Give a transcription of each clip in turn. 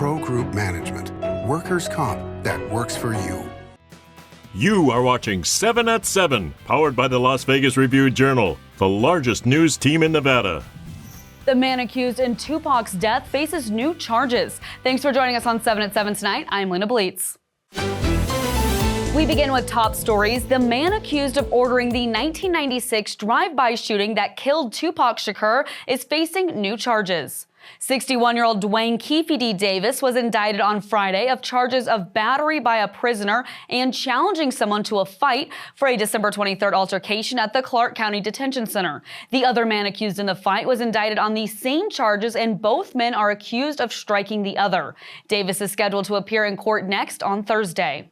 Pro Group Management. Workers' comp that works for you. You are watching 7 at 7, powered by the Las Vegas Review-Journal, the largest news team in Nevada. The man accused in Tupac's death faces new charges. Thanks for joining us on 7 at 7 tonight. I'm Lena Bleetz. We begin with top stories. The man accused of ordering the 1996 drive-by shooting that killed Tupac Shakur is facing new charges. 61-year-old Dwayne Keefe D. Davis was indicted on Friday of charges of battery by a prisoner and challenging someone to a fight for a December 23rd altercation at the Clark County Detention Center. The other man accused in the fight was indicted on the same charges, and both men are accused of striking the other. Davis is scheduled to appear in court next on Thursday.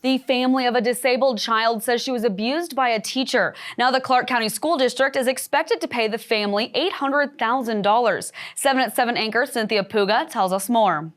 The family of a disabled child says she was abused by a teacher. Now the Clark County School District is expected to pay the family $800,000. 7 at 7 anchor Cynthia Puga tells us more.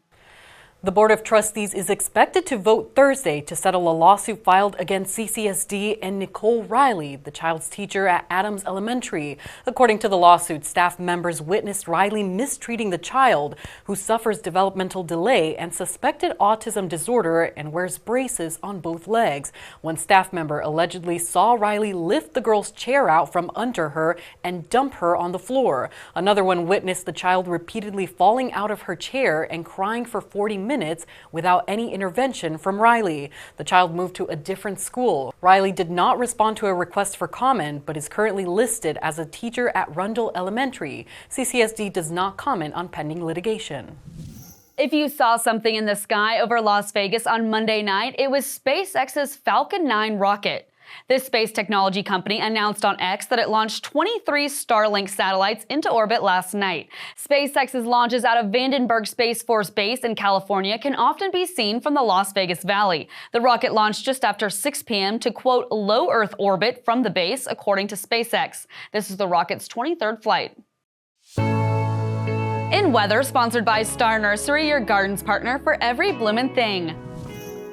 The Board of Trustees is expected to vote Thursday to settle a lawsuit filed against CCSD and Nicole Riley, the child's teacher at Adams Elementary. According to the lawsuit, staff members witnessed Riley mistreating the child, who suffers developmental delay and suspected autism disorder and wears braces on both legs. One staff member allegedly saw Riley lift the girl's chair out from under her and dump her on the floor. Another one witnessed the child repeatedly falling out of her chair and crying for 40 minutes without any intervention from Riley. The child moved to a different school. Riley did not respond to a request for comment, but is currently listed as a teacher at Rundle Elementary. CCSD does not comment on pending litigation. If you saw something in the sky over Las Vegas on Monday night, it was SpaceX's Falcon 9 rocket. This space technology company announced on X that it launched 23 Starlink satellites into orbit last night. SpaceX's launches out of Vandenberg Space Force Base in California can often be seen from the Las Vegas Valley. The rocket launched just after 6 p.m. to, quote, low Earth orbit from the base, according to SpaceX. This is the rocket's 23rd flight. In weather, sponsored by Star Nursery, your garden's partner for every bloomin' thing.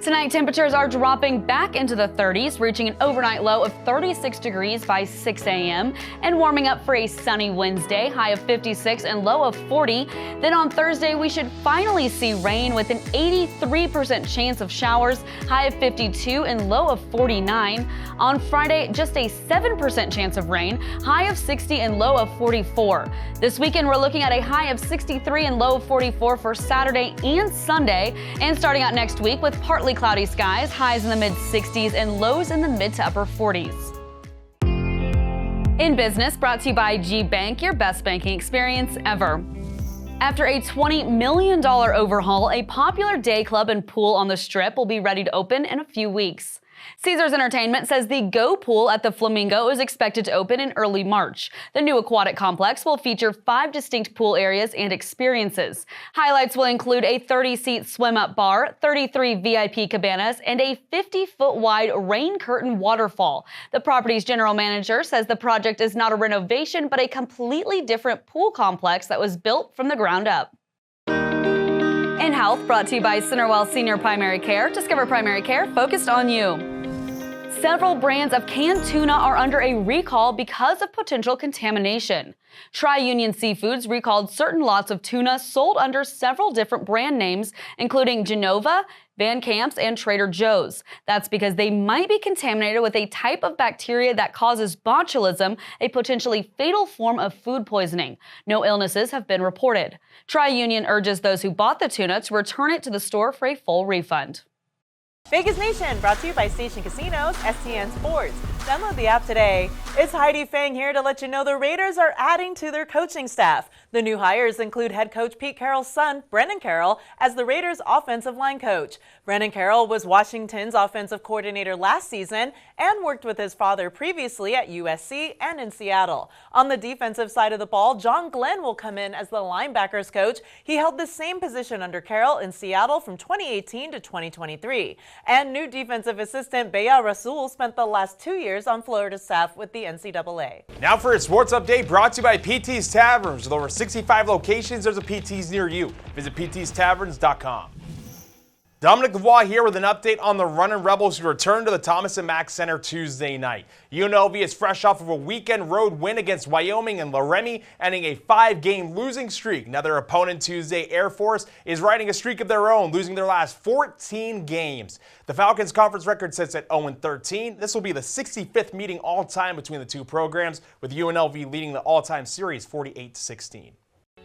Tonight, temperatures are dropping back into the 30s, reaching an overnight low of 36 degrees by 6 a.m. and warming up for a sunny Wednesday, high of 56 and low of 40. Then on Thursday, we should finally see rain with an 83% chance of showers, high of 52 and low of 49. On Friday, just a 7% chance of rain, high of 60 and low of 44. This weekend, we're looking at a high of 63 and low of 44 for Saturday and Sunday, and starting out next week with partly cloudy skies, highs in the mid-60s and lows in the mid to upper 40s. In business, brought to you by G Bank, your best banking experience ever. After a $20 million overhaul, a popular day club and pool on the Strip will be ready to open in a few weeks. Caesars Entertainment says the Go Pool at the Flamingo is expected to open in early March. The new aquatic complex will feature 5 distinct pool areas and experiences. Highlights will include a 30-seat swim-up bar, 33 VIP cabanas, and a 50-foot wide rain curtain waterfall. The property's general manager says the project is not a renovation, but a completely different pool complex that was built from the ground up. In health, brought to you by Centerwell Senior Primary Care. Discover primary care focused on you. Several brands of canned tuna are under a recall because of potential contamination. Tri-Union Seafoods recalled certain lots of tuna sold under several different brand names, including Genova, Van Camp's, and Trader Joe's. That's because they might be contaminated with a type of bacteria that causes botulism, a potentially fatal form of food poisoning. No illnesses have been reported. Tri-Union urges those who bought the tuna to return it to the store for a full refund. Vegas Nation, brought to you by Station Casinos, STN Sports. Download the app today. It's Heidi Fang here to let you know the Raiders are adding to their coaching staff. The new hires include head coach Pete Carroll's son, Brendan Carroll, as the Raiders' offensive line coach. Brendan Carroll was Washington's offensive coordinator last season and worked with his father previously at USC and in Seattle. On the defensive side of the ball, John Glenn will come in as the linebackers coach. He held the same position under Carroll in Seattle from 2018 to 2023. And new defensive assistant Beya Rasul spent the last 2 years on Florida's staff with the NCAA. Now for a sports update brought to you by PT's Taverns. With over 65 locations, there's a PT's near you. Visit ptstaverns.com. Dominic Lavoie here with an update on the Runnin' Rebels who return to the Thomas & Mack Center Tuesday night. UNLV is fresh off of a weekend road win against Wyoming and Laramie, ending a 5-game losing streak. Now their opponent Tuesday, Air Force, is riding a streak of their own, losing their last 14 games. The Falcons' conference record sits at 0-13. This will be the 65th meeting all-time between the two programs, with UNLV leading the all-time series 48-16.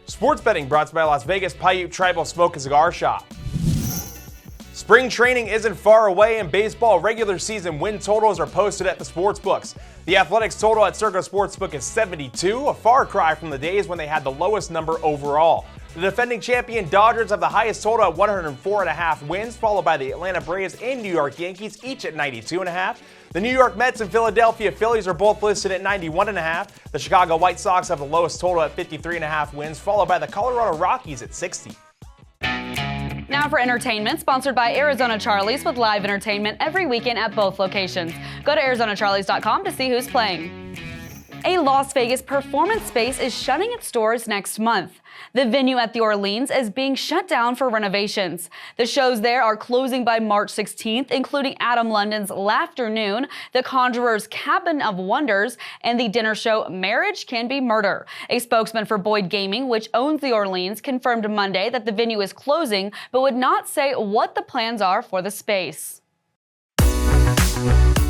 Sports betting brought to you by Las Vegas Paiute Tribal Smoke and Cigar Shop. Spring training isn't far away, and baseball regular season win totals are posted at the sportsbooks. The Athletics total at Circa Sportsbook is 72, a far cry from the days when they had the lowest number overall. The defending champion Dodgers have the highest total at 104.5 wins, followed by the Atlanta Braves and New York Yankees, each at 92.5. The New York Mets and Philadelphia Phillies are both listed at 91.5. The Chicago White Sox have the lowest total at 53.5 wins, followed by the Colorado Rockies at 60. Now for entertainment, sponsored by Arizona Charlie's with live entertainment every weekend at both locations. Go to ArizonaCharlies.com to see who's playing. A Las Vegas performance space is shutting its doors next month. The venue at the Orleans is being shut down for renovations. The shows there are closing by March 16th, including Adam London's Laughternoon, The Conjurer's Cabin of Wonders, and the dinner show Marriage Can Be Murder. A spokesman for Boyd Gaming, which owns the Orleans, confirmed Monday that the venue is closing, but would not say what the plans are for the space.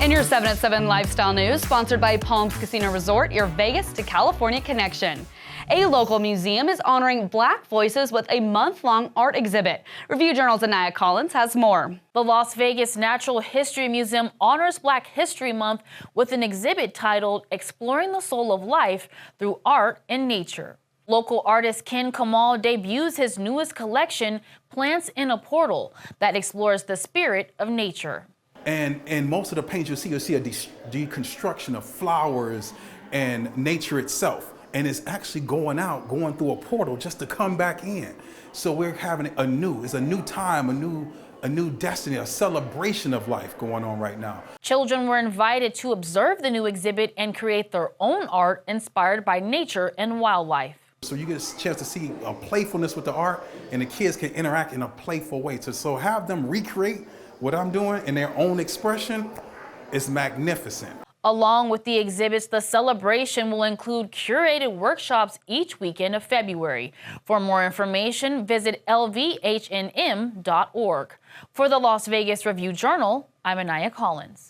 In your 7 at 7 lifestyle news, sponsored by Palms Casino Resort, your Vegas to California connection. A local museum is honoring Black voices with a month-long art exhibit. Review Journal's Anaya Collins has more. The Las Vegas Natural History Museum honors Black History Month with an exhibit titled Exploring the Soul of Life Through Art and Nature. Local artist Ken Kamal debuts his newest collection, Plants in a Portal, that explores the spirit of nature. And most of the paintings you'll see a deconstruction of flowers and nature itself. And it's actually going through a portal just to come back in. So we're having it's a new time, a new destiny, a celebration of life going on right now. Children were invited to observe the new exhibit and create their own art inspired by nature and wildlife. So you get a chance to see a playfulness with the art, and the kids can interact in a playful way. So have them recreate what I'm doing in their own expression is magnificent. Along with the exhibits, the celebration will include curated workshops each weekend of February. For more information, visit lvhnm.org. For the Las Vegas Review Journal, I'm Anaya Collins.